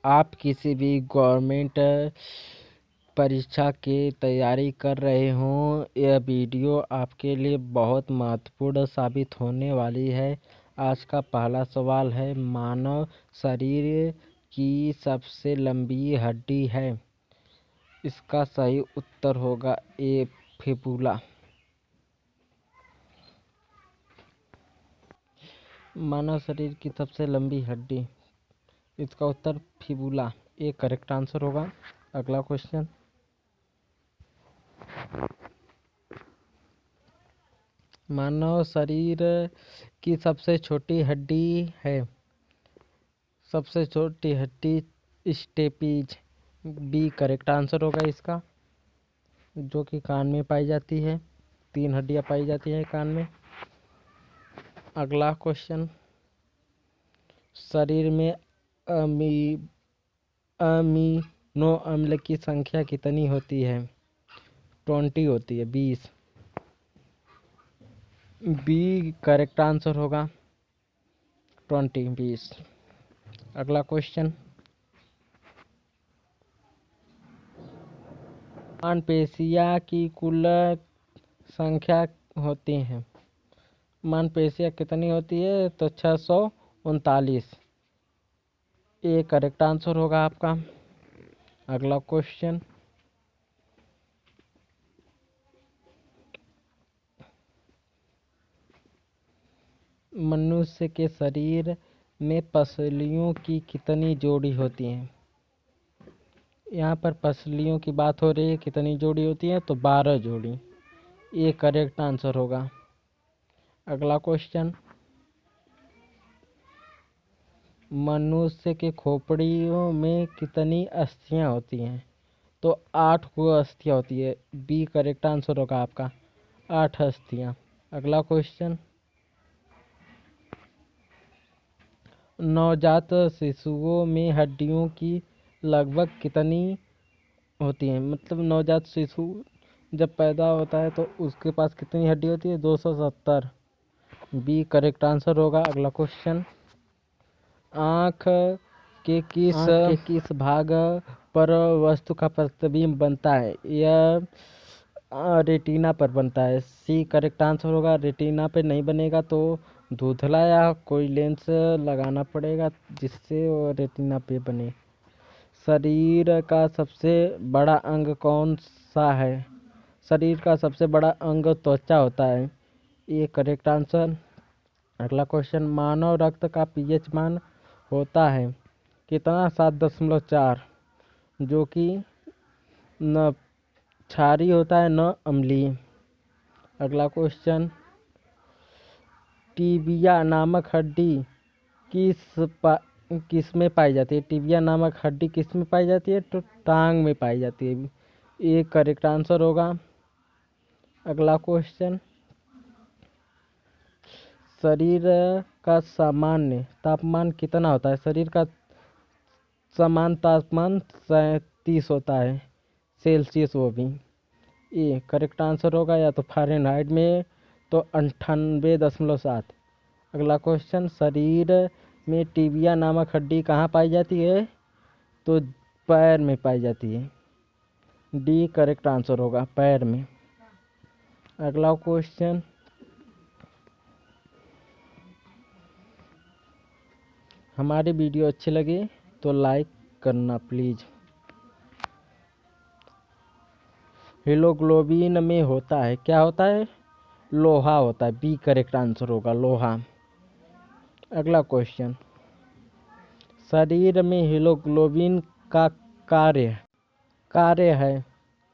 आप किसी भी गवर्नमेंट परीक्षा की तैयारी कर रहे हों, यह वीडियो आपके लिए बहुत महत्वपूर्ण साबित होने वाली है। आज का पहला सवाल है, मानव शरीर की सबसे लंबी हड्डी है। इसका सही उत्तर होगा ए, फिबुला। मानव शरीर की सबसे लंबी हड्डी, इसका उत्तर फिबुला ए करेक्ट आंसर होगा। अगला क्वेश्चन, मानव शरीर की सबसे छोटी हड्डी है। सबसे छोटी हड्डी स्टेपीज बी करेक्ट आंसर होगा इसका, जो कि कान में पाई जाती है। 3 हड्डियां पाई जाती हैं कान में। अगला क्वेश्चन, शरीर में अमीनो अम्ल की संख्या कितनी होती है? 20 होती है, 20। बी करेक्ट आंसर होगा 20, 20। अगला क्वेश्चन, मांसपेशियां की कुल संख्या होती हैं। मांसपेशियां कितनी होती है? तो 639 ये करेक्ट आंसर होगा आपका। अगला क्वेश्चन, मनुष्य के शरीर में पसलियों की कितनी जोड़ी होती हैं? यहाँ पर पसलियों की बात हो रही है, कितनी जोड़ी होती है? तो 12 जोड़ी ये करेक्ट आंसर होगा। अगला क्वेश्चन, मनुष्य के खोपड़ियों में कितनी अस्थियां होती हैं? तो 8 को अस्थियां होती है, बी करेक्ट आंसर होगा आपका, 8 अस्थियां। अगला क्वेश्चन, नवजात शिशुओं में हड्डियों की लगभग कितनी होती हैं? मतलब नवजात शिशु जब पैदा होता है तो उसके पास कितनी हड्डी होती है? 270, बी करेक्ट आंसर होगा। अगला क्वेश्चन, आँख के किस भाग पर वस्तु का प्रतिबिंब बनता है? यह रेटिना पर बनता है, सी करेक्ट आंसर होगा। रेटिना पे नहीं बनेगा तो धुंधला या कोई लेंस लगाना पड़ेगा जिससे वो रेटिना पे बने। शरीर का सबसे बड़ा अंग कौन सा है? शरीर का सबसे बड़ा अंग त्वचा होता है, ये करेक्ट आंसर। अगला क्वेश्चन, मानव रक्त का पीएच मान होता है कितना? 7.4, जो कि न क्षारीय होता है न अम्लीय। अगला क्वेश्चन, टिबिया नामक हड्डी किस में पाई जाती है? टिबिया नामक हड्डी किस में पाई जाती है? तो टांग में पाई जाती है, ये करेक्ट आंसर होगा। अगला क्वेश्चन, शरीर का सामान्य तापमान कितना होता है? शरीर का सामान्य तापमान 37 होता है सेल्सियस, वो भी ये करेक्ट आंसर होगा, या तो फ़ारेनहाइट में तो 98.7। अगला क्वेश्चन, शरीर में टिबिया नामक हड्डी कहाँ पाई जाती है? तो पैर में पाई जाती है, डी करेक्ट आंसर होगा, पैर में। अगला क्वेश्चन, हमारी वीडियो अच्छी लगी तो लाइक करना प्लीज़। हीमोग्लोबिन में होता है, क्या होता है? लोहा होता है, बी करेक्ट आंसर होगा, लोहा। अगला क्वेश्चन, शरीर में हीमोग्लोबिन का कार्य है,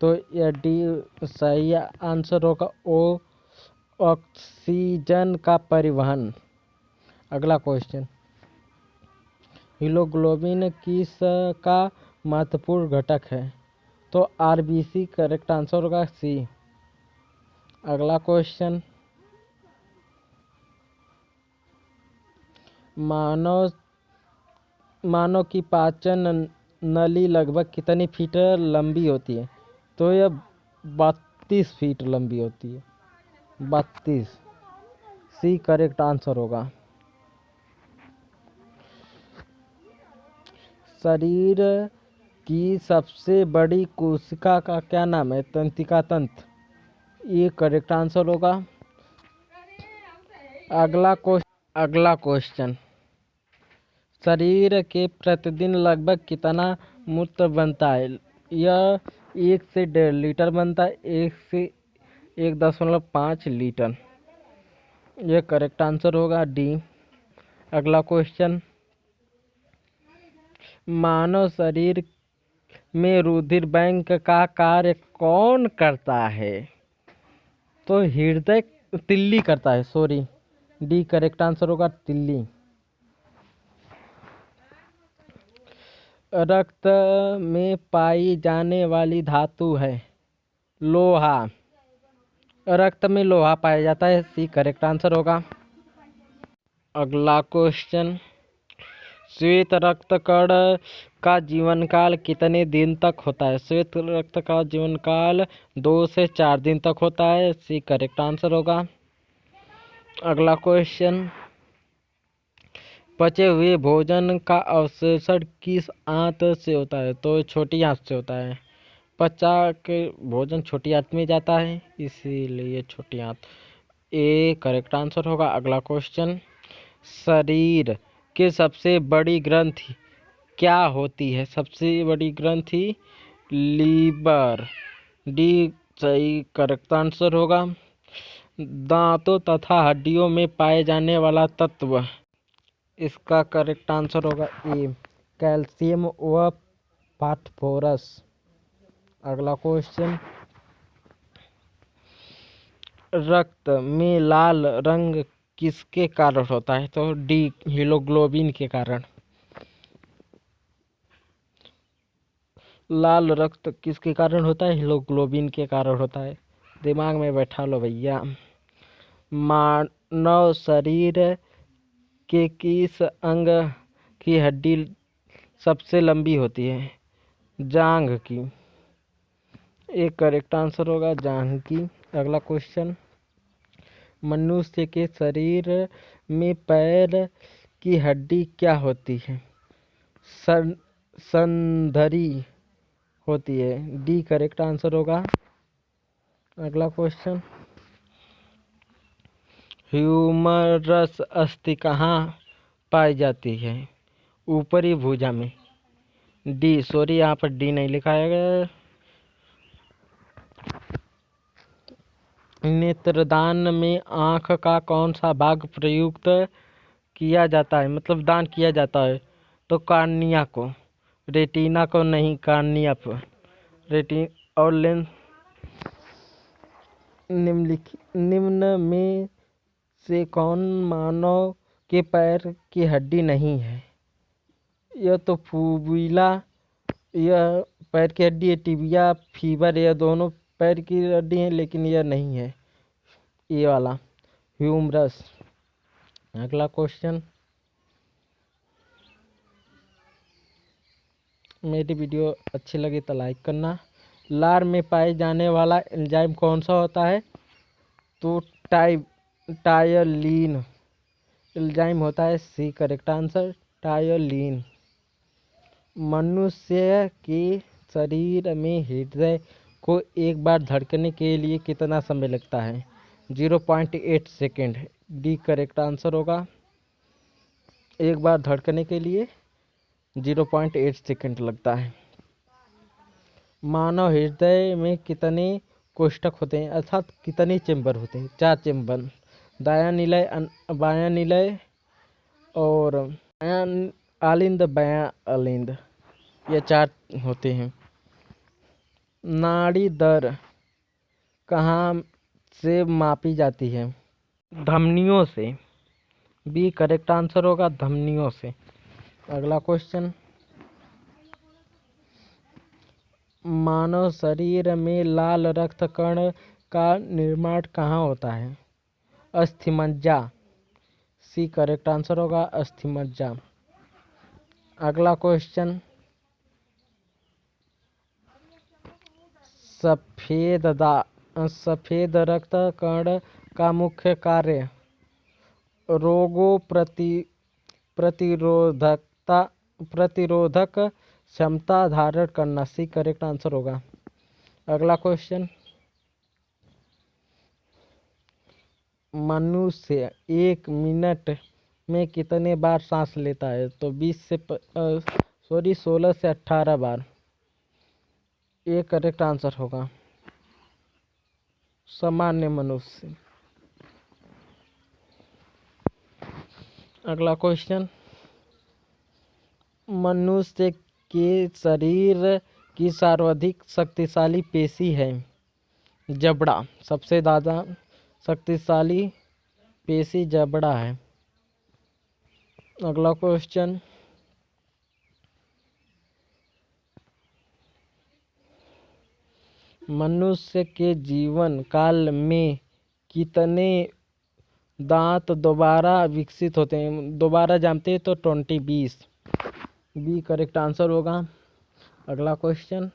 तो यह डी सही आंसर होगा, ओ ऑक्सीजन का परिवहन। अगला क्वेश्चन, हीमोग्लोबिन किस का महत्वपूर्ण घटक है? तो आरबीसी करेक्ट आंसर होगा, सी। अगला क्वेश्चन, मानव की पाचन नली लगभग कितनी फीट लंबी होती है? तो यह 32 फीट लंबी होती है, 32, सी करेक्ट आंसर होगा। शरीर की सबसे बड़ी कोशिका का क्या नाम है? तंत्रिका तंत्र, ये करेक्ट आंसर होगा। अगला क्वेश्चन, शरीर के प्रतिदिन लगभग कितना मूत्र बनता है? यह 1 से 1.5 लीटर बनता है, 1 से 1.5 लीटर। यह करेक्ट आंसर होगा डी। अगला क्वेश्चन, मानव शरीर में रुधिर बैंक का कार्य कौन करता है? तो हृदय तिल्ली करता है, सॉरी, डी करेक्ट आंसर होगा, तिल्ली। रक्त में पाई जाने वाली धातु है? लोहा। रक्त में लोहा पाया जाता है, सी करेक्ट आंसर होगा। अगला क्वेश्चन, श्वेत रक्त कण का जीवन काल कितने दिन तक होता है? श्वेत रक्त का जीवन काल 2 से 4 दिन तक होता है, सी करेक्ट आंसर होगा। अगला क्वेश्चन, पचे हुए भोजन का अवशोषण किस आंत से होता है? तो छोटी आंत से होता है। पचा के भोजन छोटी आंत में जाता है, इसीलिए छोटी आंत, ए करेक्ट आंसर होगा। अगला क्वेश्चन, शरीर की सबसे बड़ी ग्रंथि क्या होती है? सबसे बड़ी ग्रंथि लीवर, डी सही करेक्ट आंसर होगा। दांतों तथा हड्डियों में पाए जाने वाला तत्व, इसका करेक्ट आंसर होगा ए, कैल्शियम व फास्फोरस। अगला क्वेश्चन, रक्त में लाल रंग किसके कारण होता है? तो डी हीमोग्लोबिन के कारण। लाल रक्त किसके कारण होता है? हीमोग्लोबिन के कारण होता है, दिमाग में बैठा लो भैया। मानव शरीर के किस अंग की हड्डी सबसे लंबी होती है? जांघ की, एक करेक्ट आंसर होगा, जांघ की। अगला क्वेश्चन, मनुष्य के शरीर में पैर की हड्डी क्या होती है? संधरी होती है, डी करेक्ट आंसर होगा। अगला क्वेश्चन, ह्यूमरस अस्थि कहाँ पाई जाती है? ऊपरी भुजा में, डी सॉरी यहाँ पर डी नहीं लिखाया गया। नेत्रदान में आँख का कौन सा भाग प्रयुक्त किया जाता है, मतलब दान किया जाता है? तो कार्निया को, रेटिना को नहीं, कार्निया पर। और लेंस, निम्न में से कौन मानव के पैर की हड्डी नहीं है? यह तो फूबिला, यह पैर की हड्डी है, टिबिया, फीवर, यह दोनों पैर की हड्डी है, लेकिन यह नहीं है, ये वाला ह्यूमरस। अगला क्वेश्चन, मेरी वीडियो अच्छी लगी तो लाइक करना। लार में पाए जाने वाला एंजाइम कौन सा होता है? तो टायलिन एंजाइम होता है, सी करेक्ट आंसर, टायलिन। मनुष्य के शरीर में हृदय को एक बार धड़कने के लिए कितना समय लगता है? 0.8 सेकेंड, डी करेक्ट आंसर होगा। एक बार धड़कने के लिए 0.8 सेकेंड लगता है। मानव हृदय में कितने कोष्ठक होते हैं, अर्थात कितने चेंबर होते हैं? 4 चेंबर, दायां निलय, बायां निलय और आलिंद, बायां आलिंद, ये 4 होते हैं। नाड़ी दर कहाँ से मापी जाती है? धमनियों से, बी करेक्ट आंसर होगा, धमनियों से। अगला क्वेश्चन, मानव शरीर में लाल रक्त कण का निर्माण कहाँ होता है? अस्थिमज्जा, सी करेक्ट आंसर होगा, अस्थिमज्जा। अगला क्वेश्चन, सफेद रक्त कण का मुख्य कार्य रोगों प्रतिरोधकता प्रतिरोधक क्षमता धारण करना। सी करेक्ट आंसर होगा। अगला क्वेश्चन, मनुष्य 1 मिनट में कितने बार सांस लेता है? तो 16 से 18 बार। ये करेक्ट आंसर होगा। सामान्य मनुष्य। अगला क्वेश्चन, मनुष्य के शरीर की सर्वाधिक शक्तिशाली पेशी है? जबड़ा। सबसे ज़्यादा शक्तिशाली पेशी जबड़ा है। अगला क्वेश्चन, मनुष्य के जीवन काल में कितने दांत दोबारा विकसित होते हैं? दोबारा जानते हैं तो 20 बी करेक्ट आंसर होगा। अगला क्वेश्चन,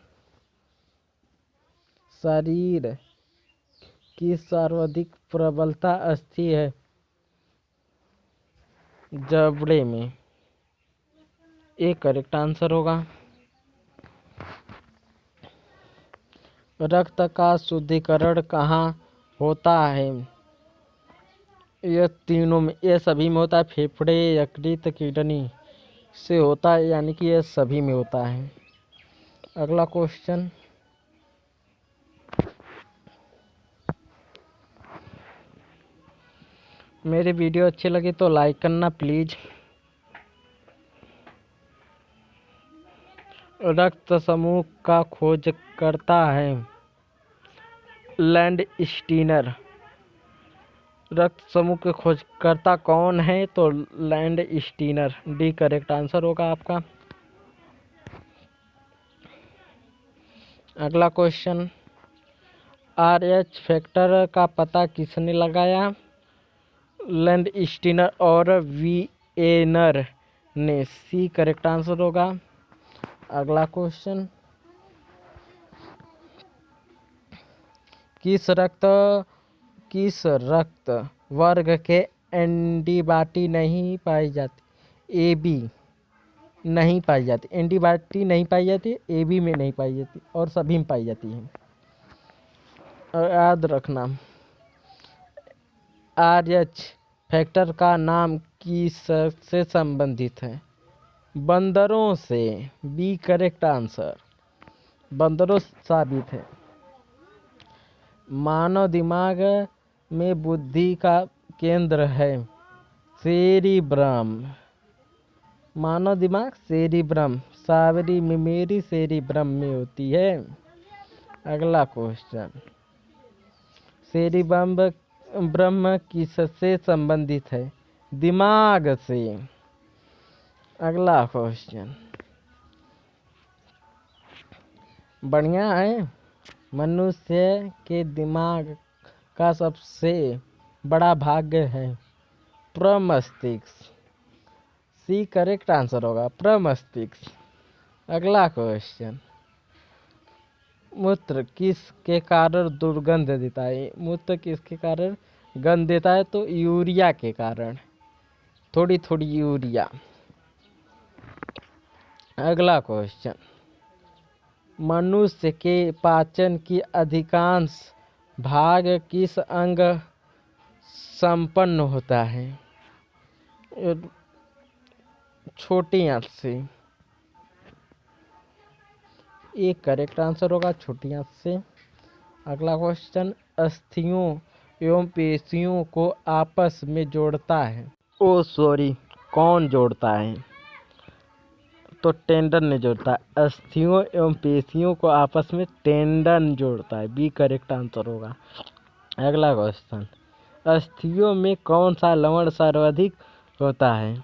शरीर की सर्वाधिक प्रबलता अस्थि है? जबड़े में। एक करेक्ट आंसर होगा। रक्त का शुद्धिकरण कहाँ होता है? यह तीनों में, यह सभी में होता है। फेफड़े, यकृत, किडनी से होता है, यानी कि यह सभी में होता है। अगला क्वेश्चन, मेरी वीडियो अच्छी लगी तो लाइक करना प्लीज। रक्त समूह का खोज करता है? Land Steiner. रक्त समूह के खोजकर्ता कौन है? तो land Steiner. D correct answer होगा आपका। अगला क्वेश्चन, RH फैक्टर का पता किसने लगाया? लैंड स्टीनर और विएनर ने। सी करेक्ट आंसर होगा। अगला क्वेश्चन, किस रक्त वर्ग के एंटीबॉडी नहीं पाई जाती? AB नहीं पाई जाती। एंटीबॉडी नहीं पाई जाती, AB में नहीं पाई जाती और सभी में पाई जाती है। याद रखना। RH फैक्टर का नाम किस से संबंधित है? बंदरों से। B correct answer. बंदरों से साबित है। मानव दिमाग में बुद्धि का केंद्र है? सेरिब्रम। मानव दिमाग सेरिब्रम, सावरी मेमोरी सेरिब्रम में होती है। अगला क्वेश्चन, सेरिब्रम ब्रह्म किससे संबंधित है? दिमाग से। अगला क्वेश्चन बढ़िया है। मनुष्य के दिमाग का सबसे बड़ा भाग है? प्रमस्तिष्क। सी करेक्ट आंसर होगा, प्रमस्तिष्क। अगला क्वेश्चन, मूत्र किसके कारण दुर्गंध देता है? मूत्र किसके कारण गंध देता है? तो यूरिया के कारण, थोड़ी थोड़ी यूरिया। अगला क्वेश्चन, मनुष्य के पाचन की अधिकांश भाग किस अंग संपन्न होता है? छोटी आंत से। एक करेक्ट आंसर होगा, छोटी आंत से। अगला क्वेश्चन, अस्थियों एवं पेशियों को आपस में जोड़ता है? कौन जोड़ता है? तो टेंडन ने जोड़ता है। अस्थियों एवं पेशियों को आपस में टेंडन जोड़ता है। बी करेक्ट आंसर होगा। अगला क्वेश्चन, अस्थियों में कौन सा लवण सर्वाधिक होता है?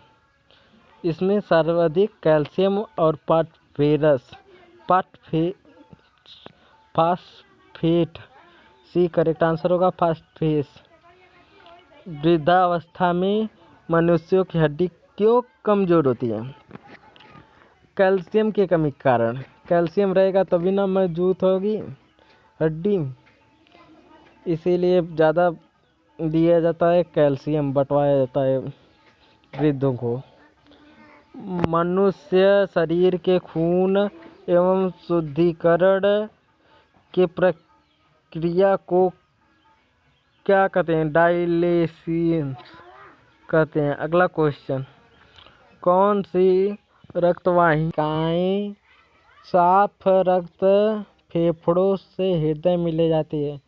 इसमें सर्वाधिक कैल्शियम और फास्फेट। सी करेक्ट आंसर होगा, फास्फेट। वृद्धावस्था में मनुष्यों की हड्डी क्यों कमजोर होती है? कैल्शियम की कमी के कारण। कैल्शियम रहेगा तभी ना मजबूत होगी हड्डी, इसीलिए ज़्यादा दिया जाता है कैल्शियम, बंटवाया जाता है वृद्धों को। मनुष्य शरीर के खून एवं शुद्धिकरण के प्रक्रिया को क्या कहते हैं? डायलिसिस कहते हैं। अगला क्वेश्चन, कौन सी रक्तवाहिकाएं साफ रक्त फेफड़ों से हृदय में ले जाती है?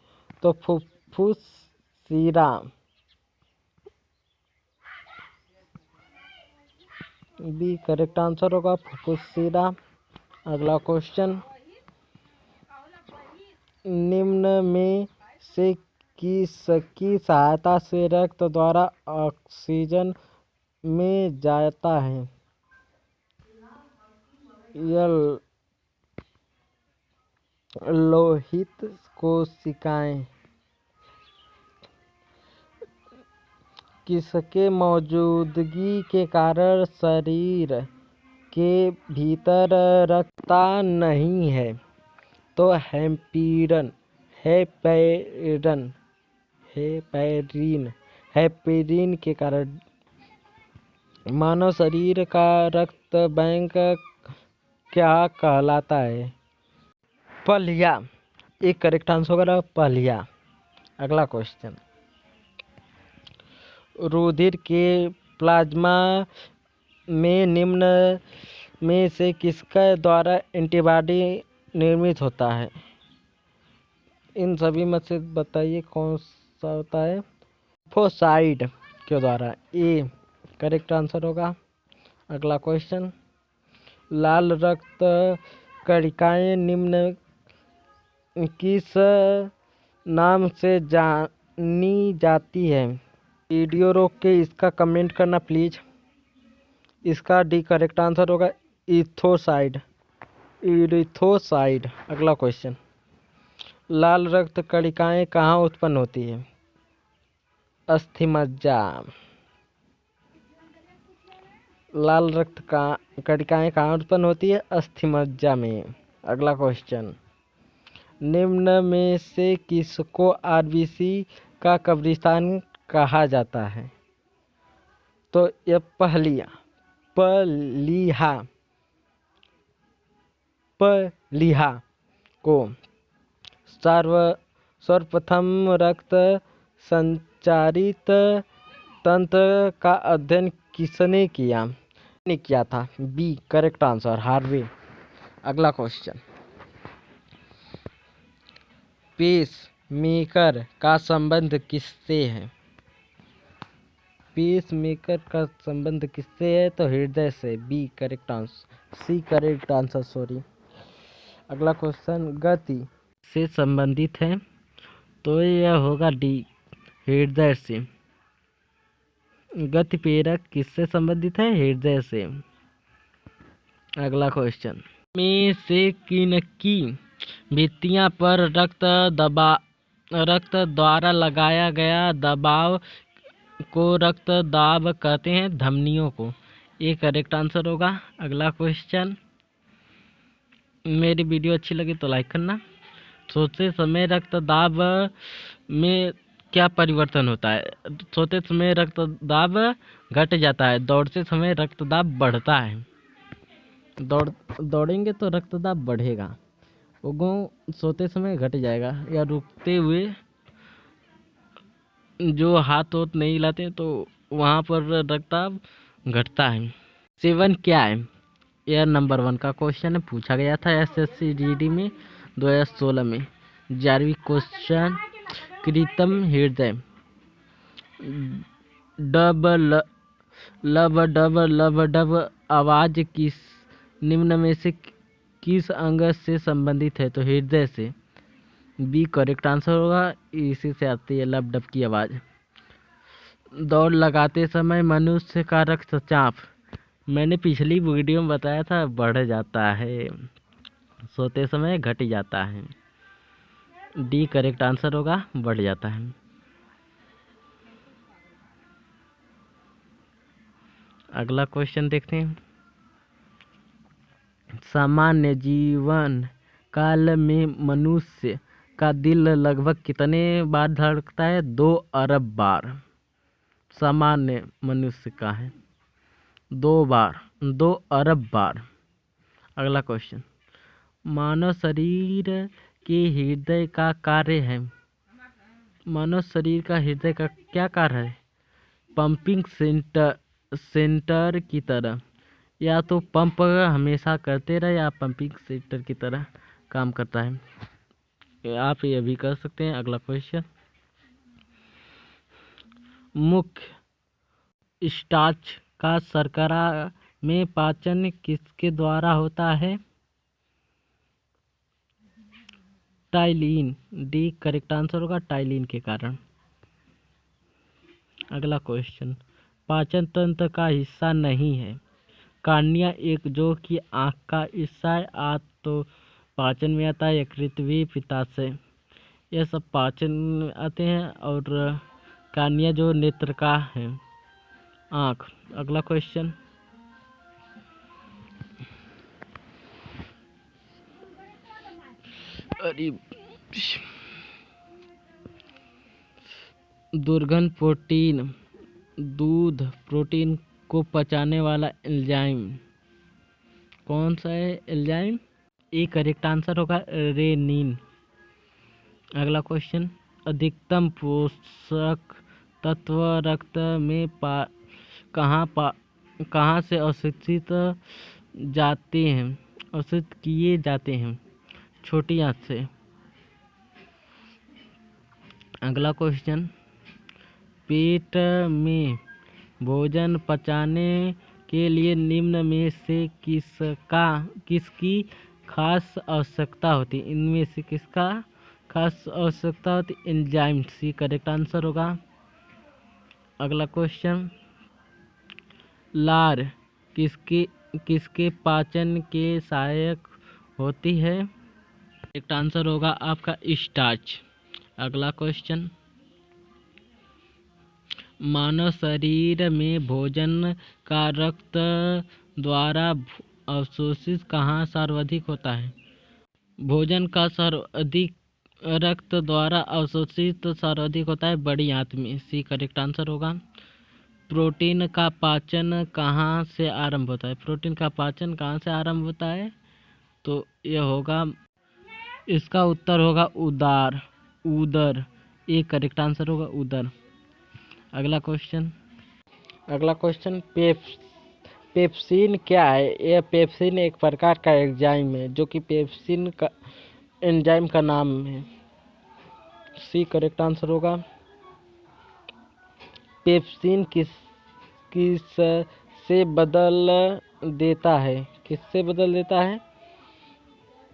तो फुफ्फुस शिरा। बी करेक्ट आंसर होगा, फुफ्फुस शिरा। अगला क्वेश्चन, निम्न में से किसकी सहायता से रक्त द्वारा ऑक्सीजन में जाता है? यह लोहित कोशिकाएं। किसके मौजूदगी के कारण शरीर के भीतर रक्तता नहीं है? तो हैपेरिन के कारण। मानव शरीर का रक्त बैंक क्या कहलाता है? प्लीहा। एक करेक्ट आंसर होगा प्लीहा। अगला क्वेश्चन, रुधिर के प्लाज्मा में निम्न में से किसके द्वारा एंटीबॉडी निर्मित होता है? इन सभी में से बताइए कौन सा होता है? लिम्फोसाइट के द्वारा। ए करेक्ट आंसर होगा। अगला क्वेश्चन, लाल रक्त कणिकाएं निम्न किस नाम से जानी जाती है? वीडियो रोक के इसका कमेंट करना प्लीज। इसका डी करेक्ट आंसर होगा, इरिथ्रोसाइट। अगला क्वेश्चन, लाल रक्त कणिकाएं कहाँ उत्पन्न होती है? अस्थिमज्जा। लाल रक्त कणिकाएं कहाँ उत्पन्न होती है? अस्थिमज्जा में। अगला क्वेश्चन, निम्न में से किसको आरबीसी का कब्रिस्तान कहा जाता है? तो यह प्लीहा को सर्वप्रथम रक्त संचारित तंत्र का अध्ययन किसने किया था? B correct answer, Harvey. अगला क्वेश्चन, पेस मेकर का संबंध किससे है? पेस मेकर का संबंध किससे है? तो हृदय से। B correct answer, C correct answer sorry. अगला क्वेश्चन, गति से संबंधित है? तो यह होगा डी हृदय से। गति प्रेरक किससे संबंधित है? हृदय से। अगला क्वेश्चन, में से किनकी भित्तियां पर रक्त द्वारा लगाया गया दबाव को रक्त दाब कहते हैं? धमनियों को। ये करेक्ट आंसर होगा। अगला क्वेश्चन, मेरी वीडियो अच्छी लगी तो लाइक करना। सोते समय रक्त दाब में क्या परिवर्तन होता है? सोते समय रक्त दाब घट जाता है, दौड़ते समय रक्त दाब बढ़ता है। दौड़ेंगे तो रक्त दाब बढ़ेगा, सोते समय घट जाएगा, या रुकते हुए जो हाथ नहीं हिलाते तो वहाँ पर रक्तदाब घटता है। सेवन क्या है? यह नंबर 1 का क्वेश्चन है, पूछा गया था SSC GD में 2016 में। 11वीं क्वेश्चन, कृत्रिम हृदय डब आवाज किस निम्न में से किस अंग से संबंधित है? तो हृदय से। बी करेक्ट आंसर होगा, इसी से आती है लब डब की आवाज। दौड़ लगाते समय मनुष्य का रक्तचाप, मैंने पिछली वीडियो में बताया था, बढ़ जाता है, सोते समय घट जाता है। डी करेक्ट आंसर होगा, बढ़ जाता है। अगला क्वेश्चन देखते हैं, सामान्य जीवन काल में मनुष्य का दिल लगभग कितने बार धड़कता है? 2 अरब बार। सामान्य मनुष्य का है 2 बार। 2 अरब बार। अगला क्वेश्चन, मानव शरीर के हृदय का कार्य है। मानव शरीर का हृदय का क्या कार्य है? पंपिंग सेंटर की तरह, या तो पंप हमेशा करते रहे या पंपिंग सेंटर की तरह काम करता है। आप ये भी कर सकते हैं। अगला क्वेश्चन, मुख्य स्टार्च का शर्करा में पाचन किसके द्वारा होता है? टाइलिन। डी करेक्ट आंसर होगा, टाइलिन के कारण। अगला क्वेश्चन, पाचन तंत्र का हिस्सा नहीं है। कार्निया एक जो कि आँख का हिस्सा है, तो पाचन में आता है। यकृत भी, पित्ताशय, यह सब पाचन में आते हैं। और कार्निया जो नेत्र का है, आँख। अगला क्वेश्चन, दुर्गंध प्रोटीन, दूध प्रोटीन को पचाने वाला एंजाइम कौन सा है? एंजाइम ए करेक्ट आंसर होगा, रेनिन। अगला क्वेश्चन, अधिकतम पोषक तत्व रक्त में कहाँ से अवशोषित किए जाते हैं? छोटी आंत से। अगला क्वेश्चन, पेट में भोजन पचाने के लिए निम्न में से किसकी खास आवश्यकता होती है? इनमें से किसका खास आवश्यकता होती है? एंजाइम। सी करेक्ट आंसर होगा। अगला क्वेश्चन, लार किसके पाचन के सहायक होती है? करेक्ट आंसर होगा आपका स्टार्च। अगला क्वेश्चन, मानव शरीर में भोजन का रक्त द्वारा अवशोषित कहाँ सर्वाधिक होता है? भोजन का सर्वाधिक रक्त द्वारा अवशोषित सर्वाधिक होता है बड़ी आंत में। सी करेक्ट आंसर होगा। प्रोटीन का पाचन कहाँ से आरंभ होता है? प्रोटीन का पाचन कहाँ से आरंभ होता है? तो यह होगा, इसका उत्तर होगा उदर। ये करेक्ट आंसर होगा, उदर। अगला क्वेश्चन, पेप्सिन क्या है? यह पेप्सिन एक प्रकार का एंजाइम है जो कि पेप्सिन का एंजाइम का नाम है। सी करेक्ट आंसर होगा। पेप्सिन किससे बदल देता है? किससे बदल देता है?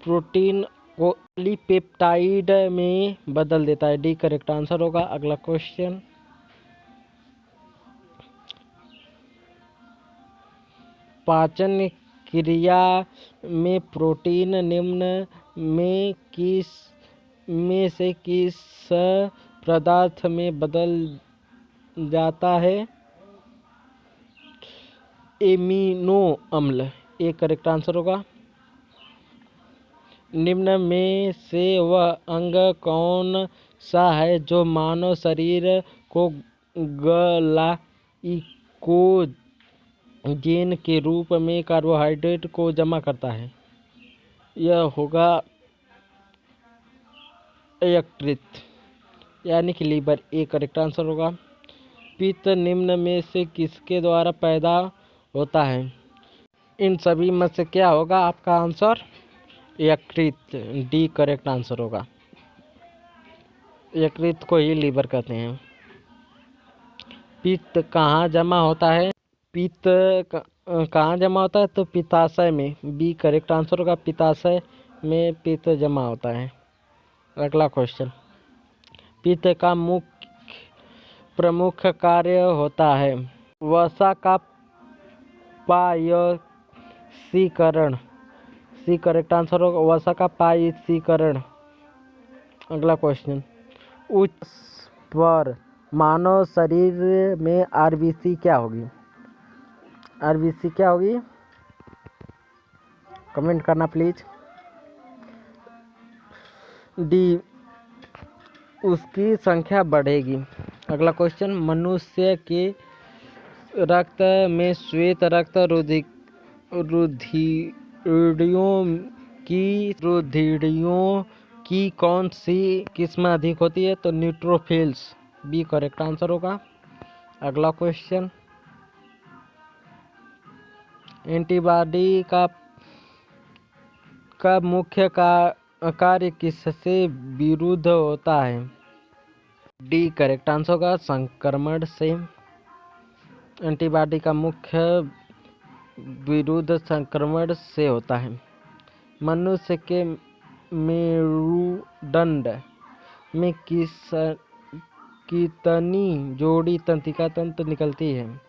प्रोटीन को पॉलीपेप्टाइड में बदल देता है। डी करेक्ट आंसर होगा। अगला क्वेश्चन, पाचन क्रिया में प्रोटीन निम्न में से किस पदार्थ में बदल जाता है? एमिनो अम्ल। ये करेक्ट आंसर होगा। निम्न में से वह अंग कौन सा है जो मानव शरीर को ग्लाइकोजेन के रूप में कार्बोहाइड्रेट को जमा करता है? यह होगा यकृत, यानी कि लीवर। ए करेक्ट आंसर होगा। पित्त निम्न में से किसके द्वारा पैदा होता है? इन सभी में से क्या होगा आपका आंसर? यकृत। डी करेक्ट आंसर होगा। यकृत को ही लीवर कहते हैं। पित्त कहाँ जमा होता है? पित्त कहाँ जमा होता है? तो पित्ताशय में। बी करेक्ट आंसर होगा, पित्ताशय में पित्त जमा होता है। अगला क्वेश्चन, पित्त का प्रमुख कार्य होता है? वसा का पायसीकरण। सी करेक्ट आंसर होगा, वसा का पायसीकरण। अगला क्वेश्चन, उच्च पर मानव शरीर में आरबीसी क्या होगी? आरबीसी क्या होगी? कमेंट करना प्लीज। डी, उसकी संख्या बढ़ेगी। अगला क्वेश्चन, मनुष्य के रक्त में श्वेत रक्त रुधिरियों की कौन सी किस्म अधिक होती है? तो न्यूट्रोफिल्स बी करेक्ट आंसर होगा। अगला क्वेश्चन, एंटीबॉडी का मुख्य कार्य किससे विरुद्ध होता है? डी करेक्ट आंसर होगा, संक्रमण से। एंटीबॉडी का मुख्य विरुद्ध संक्रमण से होता है। मनुष्य के मेरुदंड में कितनी जोड़ी तंत्रिका तंत्र निकलती है?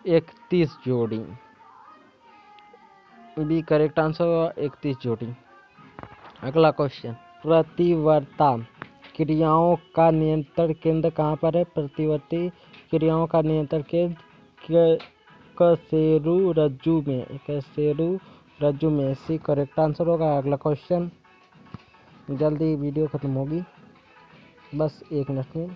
31 जोड़ी। बी करेक्ट आंसर होगा, 31 जोड़ी। अगला क्वेश्चन, प्रतिवर्ती क्रियाओं का नियंत्रण केंद्र कहाँ पर है? प्रतिवर्ती क्रियाओं का नियंत्रण केंद्र कशेरुरज्जु में। सी करेक्ट आंसर होगा। अगला क्वेश्चन, जल्दी वीडियो खत्म होगी, बस 1 मिनट में।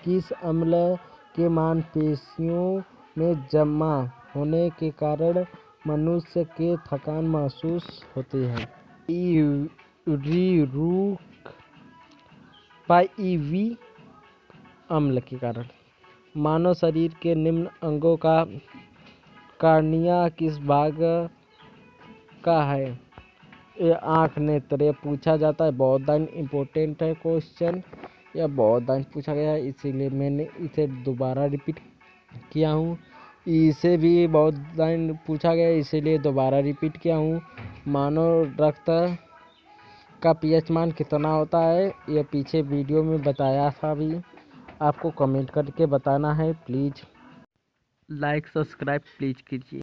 किस अम्ल के मांसपेशियों में जमा होने के कारण मनुष्य के थकान महसूस होती है? पाइवी अम्ल के कारण। मानव शरीर के निम्न अंगों का कार्निया किस भाग का है? ये आँख, नेत्र। ये पूछा जाता है, बहुत इम्पोर्टेंट है क्वेश्चन। यह बहुत पूछा गया है, इसीलिए मैंने इसे दोबारा रिपीट किया हूँ। इसे भी बहुत पूछा गया है, इसीलिए दोबारा रिपीट किया हूँ। मानव रक्त का पीएच मान कितना होता है? यह पीछे वीडियो में बताया था भी, आपको कमेंट करके बताना है। प्लीज़ लाइक सब्सक्राइब प्लीज़ कीजिए।